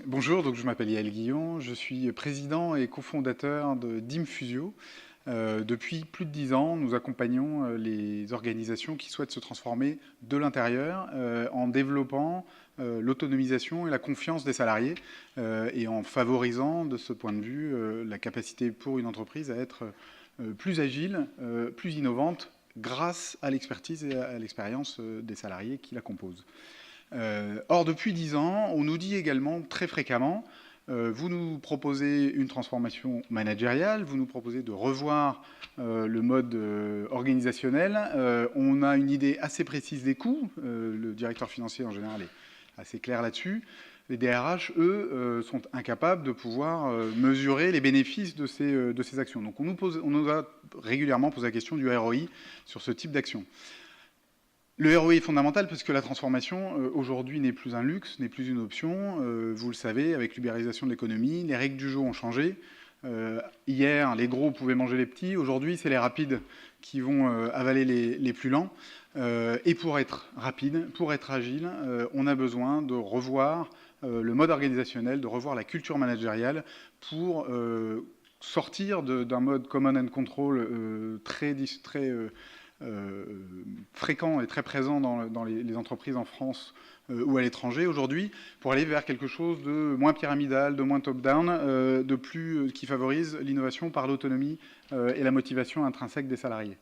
Bonjour, donc je m'appelle Yael Guillon, je suis président et cofondateur de Dimfusio. Depuis plus de 10 ans, nous accompagnons les organisations qui souhaitent se transformer de l'intérieur en développant l'autonomisation et la confiance des salariés et en favorisant de ce point de vue la capacité pour une entreprise à être plus agile, plus innovante grâce à l'expertise et à l'expérience des salariés qui la composent. Or, depuis 10 ans, on nous dit également très fréquemment, vous nous proposez une transformation managériale, vous nous proposez de revoir le mode organisationnel, on a une idée assez précise des coûts, le directeur financier en général est assez clair là-dessus. Les DRH, eux, sont incapables de pouvoir mesurer les bénéfices de ces actions. Donc on nous a régulièrement posé la question du ROI sur ce type d'action. Le ROI est fondamental parce que la transformation, aujourd'hui, n'est plus un luxe, n'est plus une option. Vous le savez, avec l'ubérisation de l'économie, les règles du jeu ont changé. Hier, les gros pouvaient manger les petits. Aujourd'hui, c'est les rapides qui vont avaler les plus lents. Et pour être rapide, pour être agile, on a besoin de revoir le mode organisationnel, de revoir la culture managériale pour sortir d'un mode command and control très fréquent et très présent dans les entreprises en France ou à l'étranger aujourd'hui, pour aller vers quelque chose de moins pyramidal, de moins top-down, qui favorise l'innovation par l'autonomie et la motivation intrinsèque des salariés.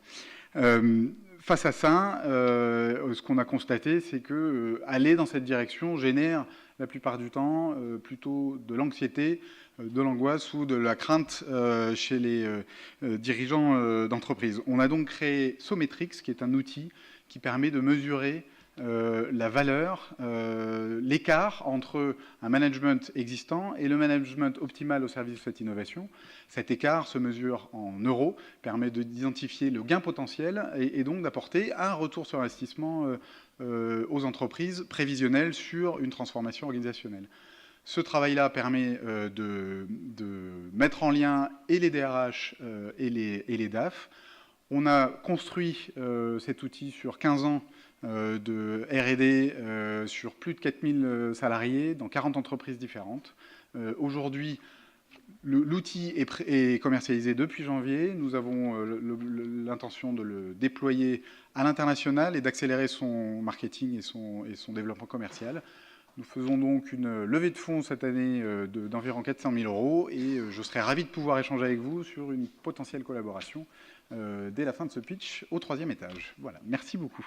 Face à ça, ce qu'on a constaté, c'est que aller dans cette direction génère la plupart du temps plutôt de l'anxiété, de l'angoisse ou de la crainte chez les dirigeants d'entreprise. On a donc créé Sometrix, qui est un outil qui permet de mesurer la valeur, l'écart entre un management existant et le management optimal au service de cette innovation. Cet écart se mesure en euros, permet d'identifier le gain potentiel et donc d'apporter un retour sur investissement aux entreprises prévisionnelles sur une transformation organisationnelle. Ce travail-là permet de mettre en lien et les DRH et les DAF. On a construit cet outil sur 15 ans de R&D sur plus de 4000 salariés dans 40 entreprises différentes. Aujourd'hui, l'outil est commercialisé depuis janvier. Nous avons l'intention de le déployer à l'international et d'accélérer son marketing et son développement commercial. Nous faisons donc une levée de fonds cette année d'environ 400 000 € et je serais ravi de pouvoir échanger avec vous sur une potentielle collaboration dès la fin de ce pitch au 3e étage. Voilà, merci beaucoup.